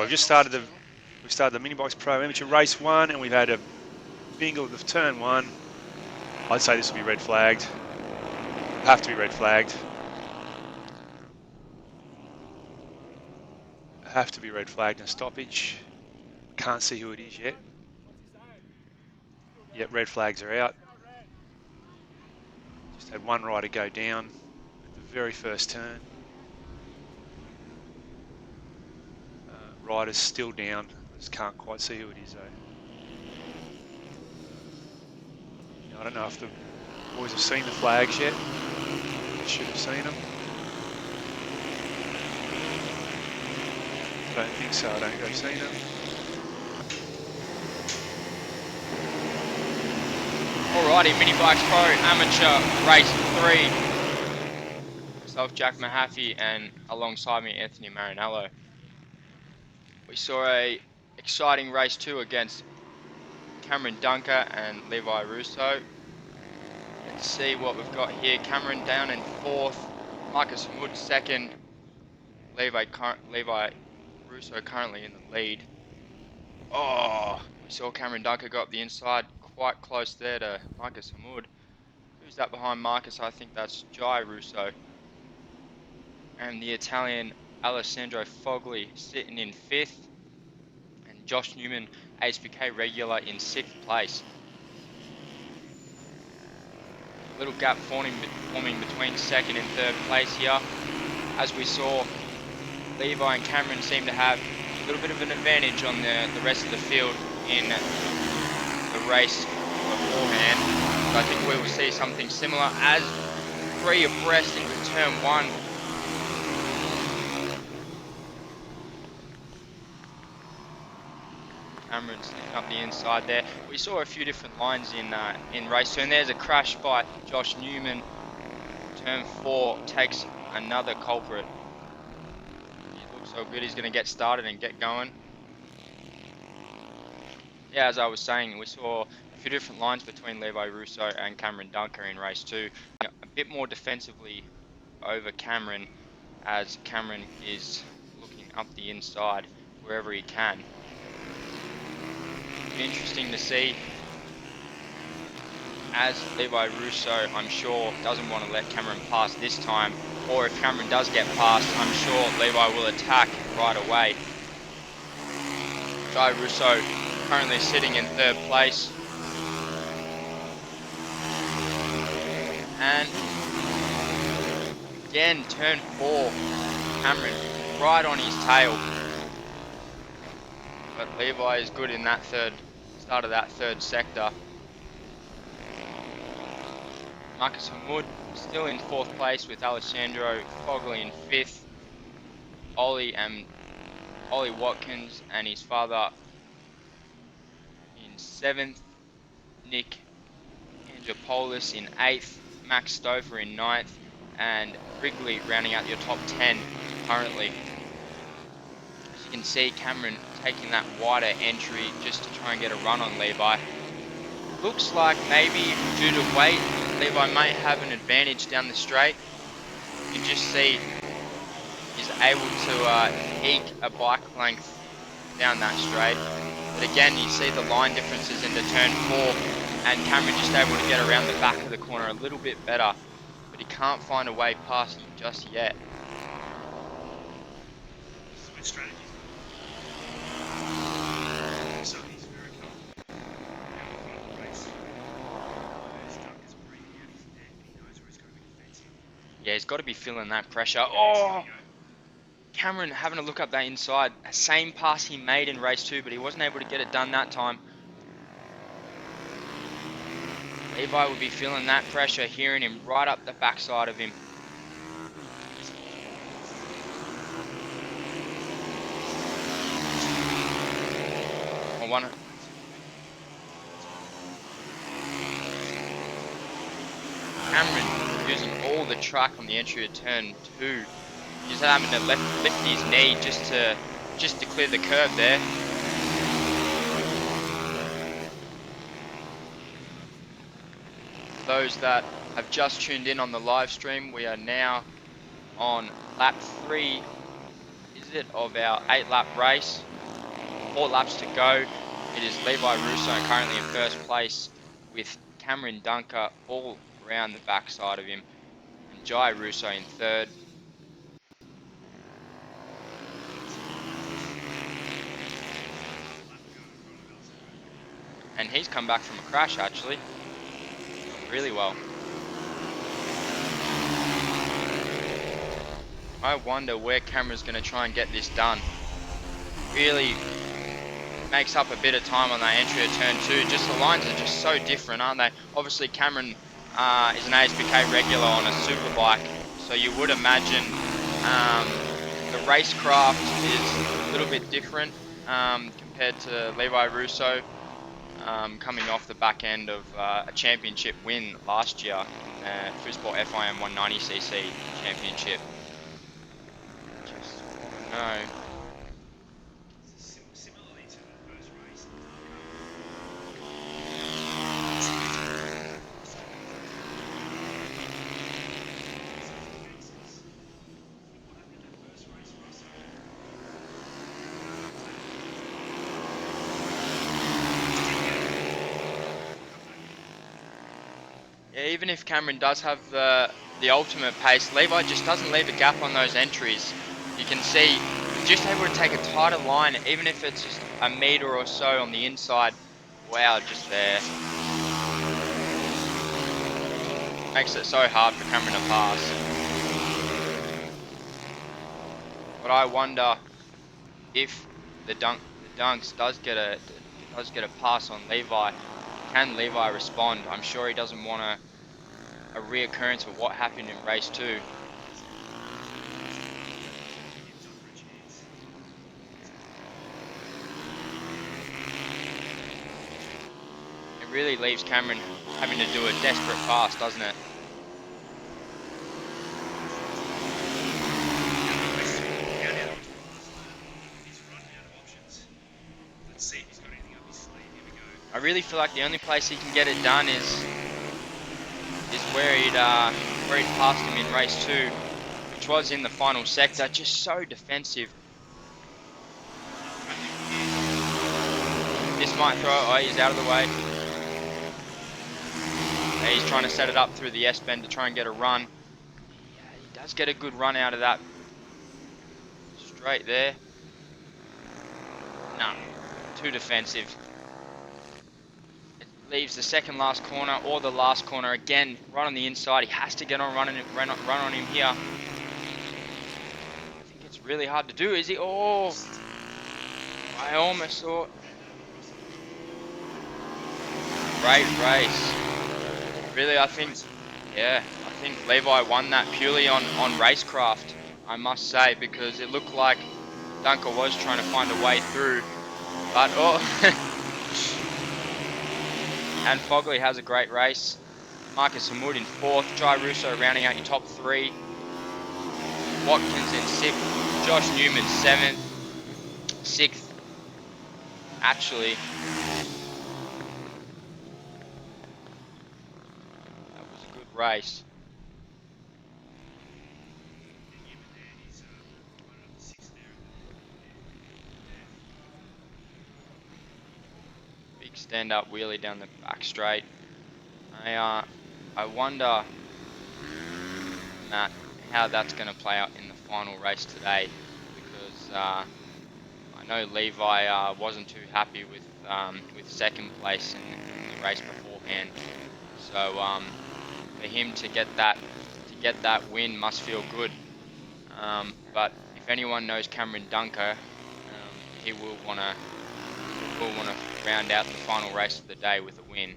Now we've started the Mini Bikes Pro Amateur Race 1, and we've had a bingle of turn 1. I'd say this will be red flagged. Have to be red flagged. Have to be red flagged and stoppage. Can't see who it is yet. Yep, red flags are out. Just had one rider go down at the very first turn. Rider's still down. Just can't quite see who it is though. I don't know if the boys have seen the flags yet. They should have seen them. I don't think so. I don't think they've seen them. Alrighty, Mini Bikes Pro Amateur Race 3. Myself, Jack Mahaffey, and alongside me, Anthony Marinello. We saw a exciting race 2 against Cameron Dunker and Levi Russo. Let's see what we've got here. Cameron down in 4th, Marcus Wood 2nd, Levi Russo currently in the lead. Oh, we saw Cameron Dunker go up the inside, quite close there to Marcus Hamud. Who's that behind Marcus? I think that's Jai Russo. And the Italian Alessandro Fogli sitting in 5th. And Josh Newman, HBK regular, in 6th place. Little gap forming between 2nd and 3rd place here. As we saw, Levi and Cameron seem to have a little bit of an advantage on the rest of the field in the race beforehand. So I think we will see something similar as 3 abreast into turn 1. Cameron sneaking up the inside there. We saw a few different lines in race 2, and there's a crash by Josh Newman. Turn 4 takes another culprit. He looks so good, he's going to get started and get going. Yeah, as I was saying, we saw a few different lines between Levi Russo and Cameron Dunker in race 2. A bit more defensively over Cameron, as Cameron is looking up the inside wherever he can. Interesting to see, as Levi Russo, I'm sure, doesn't want to let Cameron pass this time, or if Cameron does get past, I'm sure Levi will attack right away. Jai Russo currently sitting in 3rd place. And again, turn 4, Cameron right on his tail. But Levi is good in that start of that 3rd sector. Marcus Hamud still in 4th place with Alessandro Fogli in 5th. Ollie Watkins and his father in 7th. Nick Angelopoulos in 8th. Max Stover in 9th. And Wrigley rounding out your top 10 currently. As you can see, Cameron taking that wider entry just to try and get a run on Levi. Looks like maybe due to weight, Levi might have an advantage down the straight. You can just see he's able to eke a bike length down that straight. But again, you see the line differences into turn 4, and Cameron just able to get around the back of the corner a little bit better, but he can't find a way past him just yet. Strategy. Yeah, he's got to be feeling that pressure. Oh! Cameron having a look up that inside. Same pass he made in race 2, but he wasn't able to get it done that time. Levi will be feeling that pressure, hearing him right up the backside of him. Cameron using all the track on the entry of turn 2. He's having to lift his knee just to clear the curve there. Those that have just tuned in on the live stream, we are now on lap 3, is it, of our 8-lap race. 4 laps to go. It is Levi Russo currently in first place with Cameron Dunker all around the backside of him, and Jai Russo in third. And he's come back from a crash actually, really well. I wonder where Cameron's going to try and get this done. Really makes up a bit of time on that entry of turn 2. Just the lines are just so different, aren't they? Obviously Cameron is an ASPK regular on a superbike, so you would imagine the racecraft is a little bit different compared to Levi Russo, coming off the back end of a championship win last year, Frisport FIM 190cc championship. Just no. Yeah, even if Cameron does have the ultimate pace, Levi just doesn't leave a gap on those entries. You can see he's just able to take a tighter line, even if it's just a metre or so on the inside. Wow, just there. Makes it so hard for Cameron to pass. But I wonder if the Dunks does get a pass on Levi. Can Levi respond? I'm sure he doesn't want a reoccurrence of what happened in race 2. It really leaves Cameron having to do a desperate pass, doesn't it? I really feel like the only place he can get it done is where he'd passed him in race 2, which was in the final sector. Just so defensive. This might throw. Oh, he's out of the way. He's trying to set it up through the S-bend to try and get a run. Yeah, he does get a good run out of that. Straight there. Nah, too defensive. It leaves the second last corner or the last corner again, right on the inside. He has to get on run on him here. I think it's really hard to do, is he? Oh, I almost thought. Great race. Really, I think Levi won that purely on racecraft, I must say, because it looked like Dunker was trying to find a way through, but oh. And Fogley has a great race. Marcus Hamoud in 4th, Jai Russo rounding out your top 3. Watkins in 6th, Josh Newman 7th, 6th. Actually, that was a good race. Big stand-up wheelie down the back straight. I wonder, Matt, how that's going to play out in the final race today, because I know Levi wasn't too happy with second place in the race beforehand. So for him to get that win must feel good. But if anyone knows Cameron Dunker, he will want to round out the final race of the day with a win.